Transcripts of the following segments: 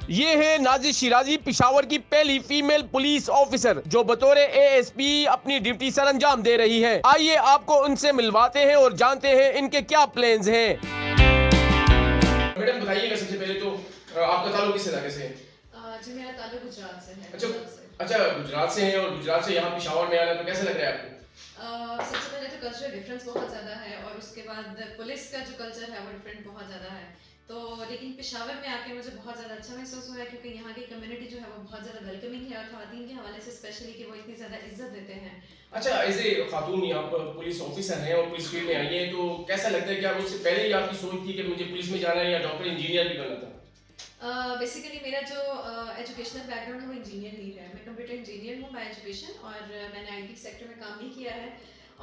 ये है नाज़िर शिराजी, पेशावर की पहली फीमेल पुलिस ऑफिसर जो बतौर एएसपी अपनी ड्यूटी सर अंजाम दे रही है। आइए आपको उनसे मिलवाते हैं और जानते हैं इनके क्या प्लान्स हैं। मैडम बताइएगा सबसे पहले तो आपका ताल्लुक किस इलाके से है? जी, मेरा ताल्लुक गुजरात से है, अच्छा, गुजरात से। अच्छा गुजरात से हैं और गुजरात से यहाँ पेशावर में आना तो कैसा लग रहा है आपको? सबसे पहले तो कल्चरल डिफरेंस बहुत ज़्यादा है और उसके बाद पुलिस का जो कल्चर है वो डिफरेंट बहुत ज़्यादा है। तो लेकिन पेशावर में आके मुझे बहुत ज़्यादा अच्छा महसूस हुआ है क्योंकि यहाँ की कम्युनिटी जो है वो बहुत ज़्यादा वेलकमिंग है और ख़वातीन के हवाले से स्पेशली कि वो इतनी ज़्यादा इज़्ज़त देते हैं। अच्छा, एज़ ए खातून यहाँ पर पुलिस ऑफिसर हैं और पुलिस फील्ड में आई हैं, तो कैसा लगता है कि आप उससे पहले ही आपकी सोच थी कि मुझे पुलिस में जाना है या डॉक्टर इंजीनियर भी बनना था? बेसिकली मेरा जो एजुकेशनल बैकग्राउंड है वो इंजीनियर ही है। मैं कंप्यूटर इंजीनियर हूँ बाय एजुकेशन और मैंने आईटी सेक्टर में काम नहीं किया है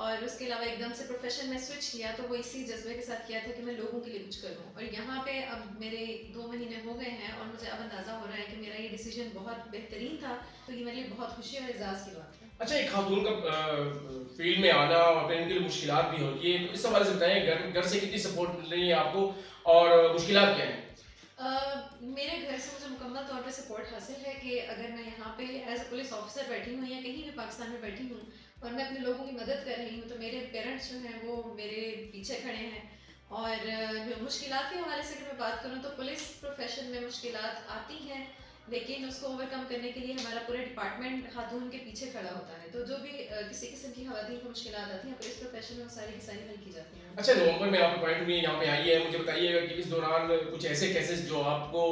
और उसके अलावा एकदम से प्रोफेशन में स्विच किया तो वो इसी जज्बे के साथ किया था कि मैं लोगों के लिए कुछ करूँ। और यहाँ पे अब मेरे 2 महीने हो गए हैं और मुझे अब अंदाज़ा हो रहा है कि मेरा ये डिसीजन बहुत बेहतरीन था, तो ये मेरे लिए बहुत खुशी और एजाज़ की बात है। अच्छा, एक खातून का फील्ड में आना और फिर इनके लिए मुश्किलात भी होती है, तो इस हवाले से बताएं घर घर से कितनी सपोर्ट मिल रही है आपको और मुश्किलात क्या हैं? मेरे घर से मुझे मुकम्मल तौर पे सपोर्ट हासिल है कि अगर मैं यहाँ पे एज अ पुलिस ऑफिसर बैठी हूँ या कहीं भी पाकिस्तान में बैठी हूँ और मैं अपने लोगों की मदद कर रही हूँ तो मेरे पेरेंट्स जो हैं वो मेरे पीछे खड़े हैं। और मुश्किलात के हवाले से अगर मैं बात करूँ तो पुलिस प्रोफेशन में मुश्किलात आती हैं लेकिन उसको ओवरकम करने के लिए हमारा पूरा डिपार्टमेंट खातून के पीछे खड़ा होता है। तो जो भी किसी किस्म की खवातीन को मुश्किलात आती हैं पुलिस प्रोफेशन में वो सारी की सारी हल की जाती हैं। अच्छा, नवंबर में आपका पॉइंट में यहाँ पे आई है, मुझे बताइएगा कि इस दौरान कुछ ऐसे केसेस जो आपको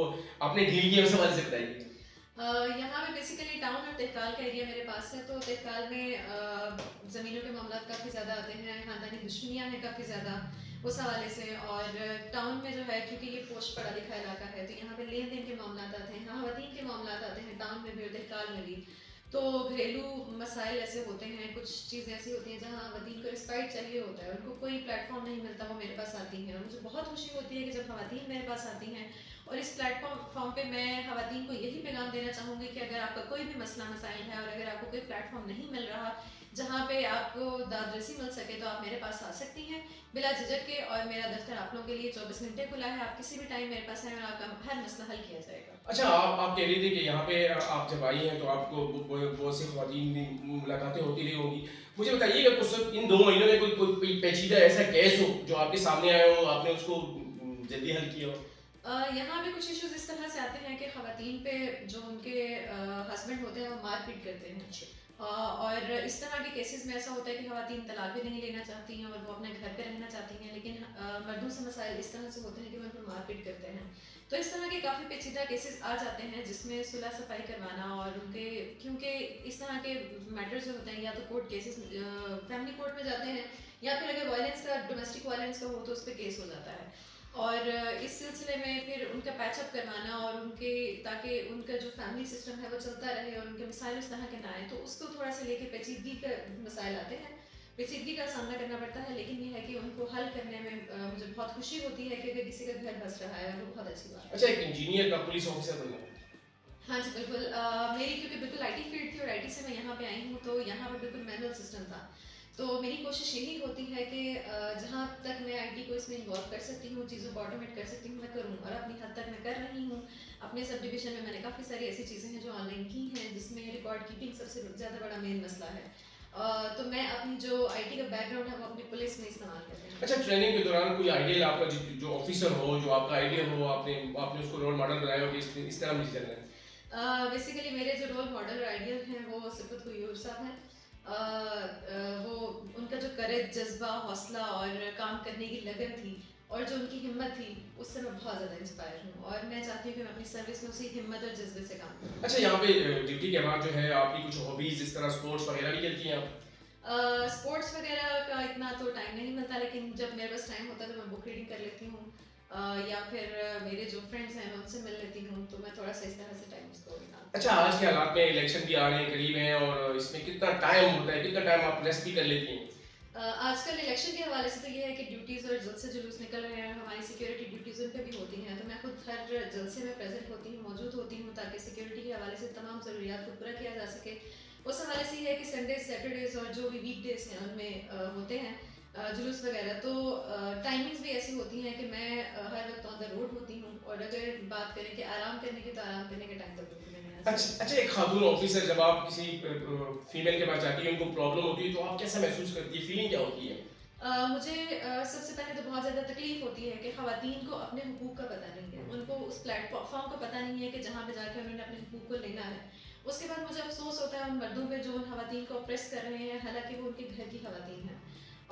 आपने डील किए उस हवाले से बताइए। यहाँ पे बेसिकली टाउन और तेहकाल का एरिया मेरे पास है तो तेहकाल में ज़मीनों के मामला काफ़ी ज़्यादा आते हैं, ख़ानदानी दुश्मनियाँ हैं काफ़ी ज़्यादा उस हवाले से। और टाउन में जो है क्योंकि ये पोस्ट पढ़ा लिखा इलाका है तो यहाँ पे लेन देन के मामला आते हैं, ख़वातीन के मामला आते हैं टाउन में भी और तेहकाल में भी। तो घरेलू मसाइल ऐसे होते हैं, कुछ चीज़ें ऐसी होती हैं जहाँ ख़वातीन को रिस्पेक्ट चाहिए होता है, उनको कोई प्लेटफॉर्म नहीं मिलता, वो मेरे पास आती हैं और मुझे बहुत खुशी होती है कि जब ख़वातीन मेरे पास आती हैं। और इस प्लेटफॉर्म पे मैं ख़वातीन को यही पैगाम देना चाहूँगी कि अगर आपका कोई भी मसला मसाइल है और अगर आपको कोई प्लेटफॉर्म नहीं मिल रहा जहाँ पे आपको दादरसी मिल सके तो आप मेरे पास आ सकती हैं बिला झिझक के। और मेरा दफ्तर आप लोगों के लिए 24 घंटे खुला है, आप किसी भी टाइम मेरे पास आएँ और आपका हर मसला हल किया जाएगा। अच्छा, आप कह रही थी कि यहाँ पे आप जब आई हैं तो आपको बहुत सी ख़वातीन भी मुलाकातें होती रही होंगी। मुझे बताइएगा कुछ इन 2 महीनों में कोई कोई पेचीदा ऐसा केस हो जो आपके सामने आया हो, आपने उसको जल्दी हल किया हो? यहाँ पे कुछ इश्यूज इस तरह से आते हैं कि ख़वातीन पे जो उनके हस्बैंड होते हैं वो मारपीट करते हैं। और इस तरह के केसेस में ऐसा होता है कि ख़वातीन तलाक भी नहीं लेना चाहती हैं और वो अपने घर पे रहना चाहती हैं लेकिन मर्दों से मसाइल इस तरह से होते हैं कि वो उन पर मारपीट करते हैं। तो इस तरह के काफ़ी पेचीदा केसेस आ जाते हैं जिसमें सुलह सफाई करवाना और उनके क्योंकि इस तरह के मैटर्स जो होते हैं या तो कोर्ट केसेस फैमिली कोर्ट में जाते हैं या फिर अगर वायलेंस का डोमेस्टिक वायलेंस का हो तो उस पर केस हो जाता है। और इस सिलसिले में फिर उनका पैचअप करवाना और उनके ताकि उनका जो फैमिली सिस्टम है वो चलता रहे और उनके मसाइल उस तरह के ना आए तो उसको थोड़ा सा लेके पेचीदगी का मसाइल आते हैं, पेचीदगी का सामना करना पड़ता है। लेकिन ये है कि उनको हल करने में मुझे बहुत खुशी होती है कि अगर किसी का घर बस रहा है वो बहुत अच्छी बात है। अच्छा, एक इंजीनियर का पुलिस ऑफिसर बनना। हाँ जी, बिल्कुल। मेरी क्योंकि बिल्कुल आईटी फील्ड थी और आईटी से मैं यहाँ पे आई हूँ तो यहाँ पे बिल्कुल मैनुअल सिस्टम था। तो मेरी कोशिश यही होती है कि जहाँ तक मैं आईटी को इसमें इन्वॉल्व कर सकती हूँ, चीज़ों को ऑटोमेट कर सकती हूँ मैं करूँ और अपनी हद तक मैं कर रही हूँ। अपने सब डिवीज़न में मैंने काफ़ी सारी ऐसी चीज़ें हैं जो ऑनलाइन की हैं जिसमें रिकॉर्ड कीपिंग सबसे ज़्यादा बड़ा मेन मसला है। तो मैं अपनी जो आईटी का बैकग्राउंड है वो अपनी पुलिस में इस्तेमाल कर रही हूँ। अच्छा, ट्रेनिंग के दौरान कोई आइडियल आपका जो ऑफिसर हो, जो आपका आइडियल हो, आपने आपने उसको रोल मॉडल बनाया हो कि इस तरह मुझे चलना है? बेसिकली मेरे जो रोल मॉडल और आइडियल हैं वो सिफत हुयूर साहब हैं। वो उनका जो करेज, जज्बा, हौसला और काम करने की लगन थी और जो उनकी हिम्मत थी उससे मैं बहुत ज़्यादा इंस्पायर हूँ और मैं चाहती हूँ कि मैं अपनी सर्विस में उसी हिम्मत और जज्बे से काम करूँ। अच्छा, यहाँ पे ड्यूटी के बाद जो है आपकी कुछ हॉबीज इस तरह स्पोर्ट्स वगैरह भी खेलती हैं आप? स्पोर्ट्स वगैरह का इतना तो टाइम नहीं मिलता लेकिन जब मेरे पास टाइम होता है तो मैं बुक रीडिंग कर लेती हूँ। या फिर मेरे जो फ्रेंड्स हैं मैं उनसे मिल लेती हूँ तो मैं थोड़ा सा इस तरह से टाइम उसको निकालती अच्छा, आज के हालात में इलेक्शन भी आ रहे हैं, करीब हैं और इसमें कितना टाइम होता है, कितना टाइम आप रेस्ट भी कर लेती हैं? हूँ। आजकल इलेक्शन के हवाले से तो ये है कि ड्यूटीज़ और जलसे जुलूस निकल रहे हैं और हमारी सिक्योरिटी ड्यूटीज़ उन पर भी होती हैं तो मैं खुद हर जलसे में प्रेजेंट होती हूँ, मौजूद होती हूँ ताकि सिक्योरिटी के हवाले से तमाम ज़रूरियात को पूरा किया जा सके। उस हवाले से ये है कि संडे सैटरडेज़ और जो भी वीक डेज़ हैं उनमें होते हैं जुलूस वगैरह, तो टाइमिंग्स भी ऐसी होती हैं कि मैं हर वक्त ऑन द रोड होती हूँ, और अगर बात करें कि आराम करने की, तो आराम करने के टाइम तक बिल्कुल भी नहीं आ सकती। अच्छा, एक खातून ऑफिसर जब आप किसी फीमेल के पास जाती है, उनको प्रॉब्लम होती है, तो आप कैसा महसूस करती है, फीलिंग क्या होती है? मुझे सबसे पहले तो बहुत ज़्यादा तकलीफ होती है कि ख़वातीन को अपने हुकूक का पता नहीं है, उनको उस प्लेटफॉर्म का पता नहीं है कि जहाँ पे जाके उन्होंने अपने हुकूक को लेना है। उसके बाद मुझे अफसोस होता है उन मर्दों पे जो उन ख़वातीन को ऑप्रेस कर रहे हैं, हालांकि वो उनके घर की ख़वातीन हैं।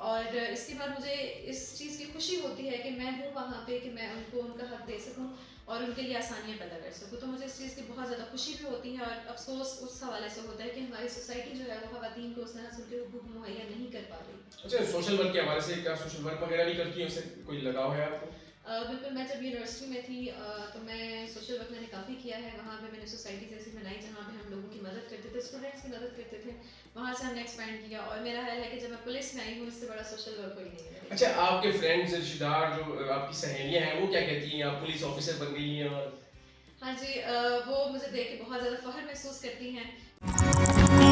और इसके बाद मुझे इस चीज़ की खुशी होती है कि मैं हूँ वहाँ पे, कि मैं उनको उनका हक दे सकूँ और उनके लिए आसानियाँ पैदा कर सकूँ। तो मुझे इस चीज़ की बहुत ज़्यादा खुशी भी होती है, और अफसोस उस हवाले से होता है कि हमारी सोसाइटी जो है वो ख़वातीन को उस तरह से उनके हुकूक मुहैया नहीं कर पा रही। अच्छा, सोशल वर्क के हवाले से क्या सोशल वर्क वगैरह भी करती है, उससे कोई लगाव है आपको? बिल्कुल, मैं जब यूनिवर्सिटी में थी तो मैं सोशल वर्क मैंने काफ़ी किया है। वहाँ पे मैंने सोसाइटीज़ ऐसी बनाई जहाँ पे हम लोगों की मदद करते थे, स्टूडेंट्स की मदद करते थे। वहाँ से हमने एक्सपैंड किया, और मेरा ख्याल है कि जब मैं पुलिस में आई हूँ, इससे बड़ा सोशल वर्क कोई नहीं है। अच्छा, आपके फ्रेंड्स, रिश्तेदार, जो आपकी सहेलियां हैं, वो क्या कहती हैं? आप पुलिस ऑफिसर बन गई हैं और हाँ जी, वो मुझे देख के बहुत ज़्यादा फ़ख्र महसूस करती हैं।